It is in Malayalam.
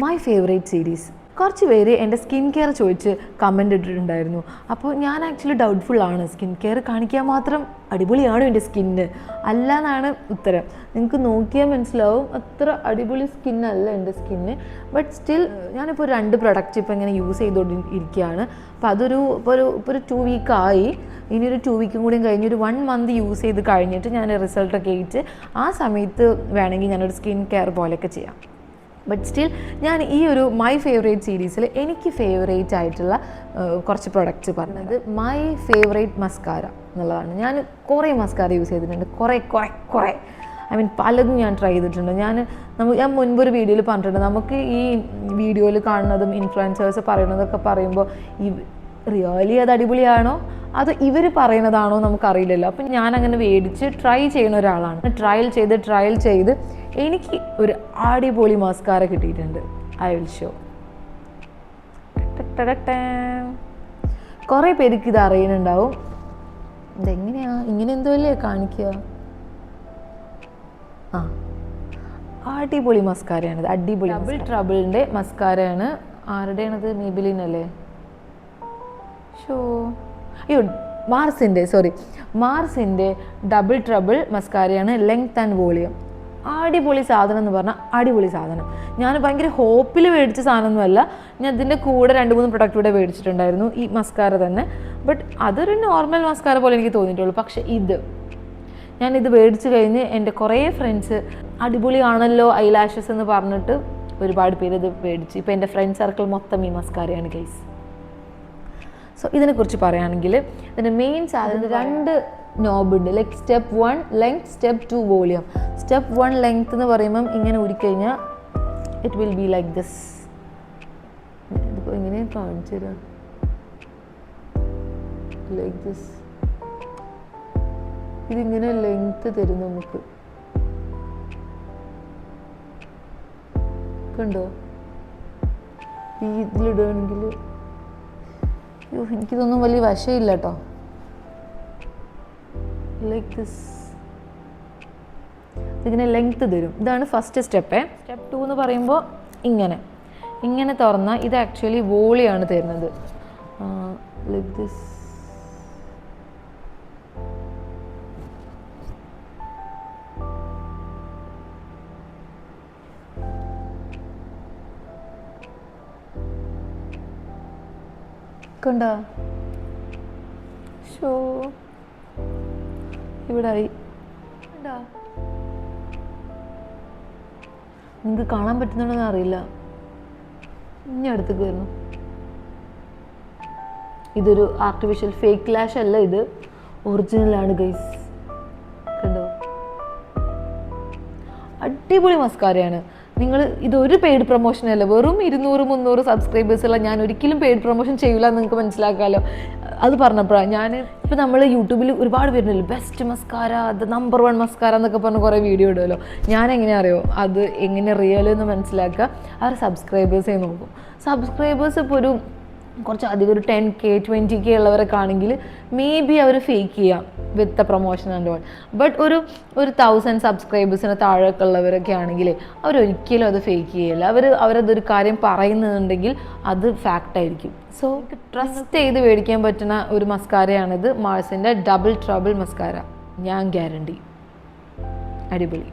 My favourite series. കുറച്ച് പേര് എൻ്റെ സ്കിൻ കെയർ ചോദിച്ച് കമൻ്റ് ഇട്ടിട്ടുണ്ടായിരുന്നു. അപ്പോൾ ഞാൻ ആക്ച്വലി ഡൗട്ട്ഫുള്ളാണ്. സ്കിൻ കെയർ കാണിക്കാൻ മാത്രം അടിപൊളിയാണോ എൻ്റെ സ്കിന്ന് അല്ല എന്നാണ് ഉത്തരം. നിങ്ങൾക്ക് നോക്കിയാൽ മനസ്സിലാവും അത്ര അടിപൊളി സ്കിന്നല്ല എൻ്റെ സ്കിന്ന്. ബട്ട് സ്റ്റിൽ ഞാനിപ്പോൾ 2 പ്രൊഡക്റ്റ് ഇപ്പോൾ ഇങ്ങനെ യൂസ് ചെയ്തുകൊണ്ടിരിക്കുകയാണ്. അപ്പോൾ അതൊരു ഇപ്പോൾ ഒരു 2 വീക്കായി. ഇനി ഒരു 2 വീക്കും കൂടി കഴിഞ്ഞ് ഒരു 1 മന്ത് യൂസ് ചെയ്ത് കഴിഞ്ഞിട്ട് ഞാൻ റിസൾട്ടൊക്കെ ആയിട്ട് ആ സമയത്ത് വേണമെങ്കിൽ ഞാനൊരു സ്കിൻ കെയർ പോലെയൊക്കെ ചെയ്യാം. ബട്ട് സ്റ്റിൽ ഞാൻ ഈ ഒരു മൈ ഫേവറേറ്റ് സീരീസിൽ എനിക്ക് ഫേവറേറ്റ് ആയിട്ടുള്ള കുറച്ച് പ്രൊഡക്റ്റ്സ് പറഞ്ഞത് മൈ ഫേവറേറ്റ് മസ്കാര എന്നുള്ളതാണ്. ഞാൻ കുറേ മസ്കാര യൂസ് ചെയ്തിട്ടുണ്ട്, കുറേ ഐ മീൻ പലതും ഞാൻ ട്രൈ ചെയ്തിട്ടുണ്ട്. ഞാൻ മുൻപൊരു വീഡിയോയിൽ പറഞ്ഞിട്ടുണ്ട്, നമുക്ക് ഈ വീഡിയോയിൽ കാണുന്നതും ഇൻഫ്ലുവൻസേഴ്സ് പറയുന്നതൊക്കെ പറയുമ്പോൾ ഈ റിയലി അത് അടിപൊളിയാണോ അത് ഇവർ പറയുന്നതാണോ നമുക്കറിയില്ലല്ലോ. അപ്പം ഞാനങ്ങനെ മേടിച്ച് ട്രൈ ചെയ്യുന്ന ഒരാളാണ്. ട്രയൽ ചെയ്ത് എനിക്ക് ഒരു അടിപൊളി മസ്കാര കിട്ടിയിട്ടുണ്ട്. I will show. കുറേ പേർക്ക് ഇത് അറിയുന്നുണ്ടാവും. ഇതെങ്ങനെയാ ഇങ്ങനെ എന്തോ അല്ലേ കാണിക്കുക. അടിപൊളി മസ്കാരയാണിത്, അടിപൊളി ഡബിൾ ട്രബിളിൻ്റെ മസ്കാരയാണ്. ആരുടെയാണത്? മേബിലിൻ അല്ലേ? ഷോ അയ്യോ മാർസിൻ്റെ ഡബിൾ ട്രബിൾ മസ്കാരയാണ്. Length and volume. അടിപൊളി സാധനം എന്ന് പറഞ്ഞാൽ അടിപൊളി സാധനം. ഞാൻ ഭയങ്കര ഹോപ്പിൽ മേടിച്ച സാധനമൊന്നുമല്ല. ഞാൻ ഇതിൻ്റെ കൂടെ 2-3 പ്രൊഡക്റ്റ് കൂടെ മേടിച്ചിട്ടുണ്ടായിരുന്നു, ഈ മസ്കാര തന്നെ. ബട്ട് അതൊരു നോർമൽ മസ്കാര പോലെ എനിക്ക് തോന്നിയിട്ടുള്ളൂ. പക്ഷേ ഞാനിത് മേടിച്ച് കഴിഞ്ഞ് എൻ്റെ കുറേ ഫ്രണ്ട്സ് അടിപൊളിയാണല്ലോ ഐലാഷസ് എന്ന് പറഞ്ഞിട്ട് ഒരുപാട് പേര് ഇത് മേടിച്ച്. ഇപ്പോൾ എൻ്റെ ഫ്രണ്ട് സർക്കിൾ മൊത്തം ഈ മസ്കാരയാണ് ഗൈസ്. സോ ഇതിനെക്കുറിച്ച് പറയുകയാണെങ്കിൽ ഇതിൻ്റെ മെയിൻ സാധനം 2 നോബുണ്ട്. Like step 1 length, step 2 volume. Step 1 length എന്ന് പറയുമ്പം ഇങ്ങനെ ഉരുക്കഴിഞ്ഞാൽ it will be like this. ഇതിപ്പോൾ ഇങ്ങനെ കാണിച്ചു തരാം. Like this. ഇതിങ്ങനെ ലെങ്ത് തരും നമുക്ക്. കണ്ടോ? ഇതിലിടുകയാണെങ്കിൽ എനിക്കിതൊന്നും വലിയ വശമില്ല കേട്ടോ. Like this. ഇതിങ്ങനെ ലെങ്ത് തരും. ഇതാണ് ഫസ്റ്റ് സ്റ്റെപ്പ്. സ്റ്റെപ്പ് 2 എന്ന് പറയുമ്പോൾ ഇങ്ങനെ തുറന്നാൽ ഇത് ആക്ച്വലി വോളിയാണ് തരുന്നത്. Like this. കണ്ടോ? ഷോ ഇവിടായി. നിങ്ങൾക്ക് കാണാൻ പറ്റുന്നുണ്ടെന്ന് അറിയില്ല. ഇനി അടുത്തേക്ക് വരുന്നു. ഇതൊരു ആർട്ടിഫിഷ്യൽ ഫേക്ക് ലാഷ് അല്ല, ഇത് ഒറിജിനലാണ് ഗൈസ്. കണ്ടോ? അടിപൊളി മസ്കാരയാണ്. ഇതൊരു പെയ്ഡ് പ്രൊമോഷൻ അല്ല. വെറും 200-300 സബ്സ്ക്രൈബേഴ്സുള്ള ഞാൻ ഒരിക്കലും പെയ്ഡ് പ്രൊമോഷൻ ചെയ്യില്ല എന്ന് നിങ്ങൾക്ക് മനസ്സിലാക്കാമല്ലോ. അത് പറഞ്ഞപ്പോഴാണ് ഇപ്പോൾ നമ്മൾ യൂട്യൂബിൽ ഒരുപാട് പേരുണ്ടല്ലോ ബെസ്റ്റ് മസ്കാര, നമ്പർ 1 മസ്കാര എന്നൊക്കെ പറഞ്ഞ് കുറേ വീഡിയോ ഇടുമല്ലോ. ഞാൻ എങ്ങനെയാ അറിയോ അത് എങ്ങനെ റിയൽ എന്ന് മനസ്സിലാക്കുക? അവർ സബ്സ്ക്രൈബേഴ്സേ നോക്കും. സബ്സ്ക്രൈബേഴ്സ് ഇപ്പോൾ ഒരു കുറച്ച് അധികം ഒരു 10K 20K ഉള്ളവരൊക്കെ ആണെങ്കിൽ മേ ബി അവർ ഫേക്ക് ചെയ്യാം with promotion and all. But ഒരു 1000 സബ്സ്ക്രൈബേഴ്സിന് താഴെയൊക്കെ ഉള്ളവരൊക്കെ ആണെങ്കിൽ അവരൊരിക്കലും അത് ഫേക്ക് ചെയ്യില്ല. അവരതൊരു കാര്യം പറയുന്നുണ്ടെങ്കിൽ അത് ഫാക്റ്റായിരിക്കും. സോ ട്രസ്റ്റ് ചെയ്ത് മേടിക്കാൻ പറ്റുന്ന ഒരു മസ്കാരയാണിത്. മാർസിൻ്റെ ഡബിൾ ട്രബിൾ മസ്കാര. ഞാൻ ഗ്യാരണ്ടി. അടിപൊളി.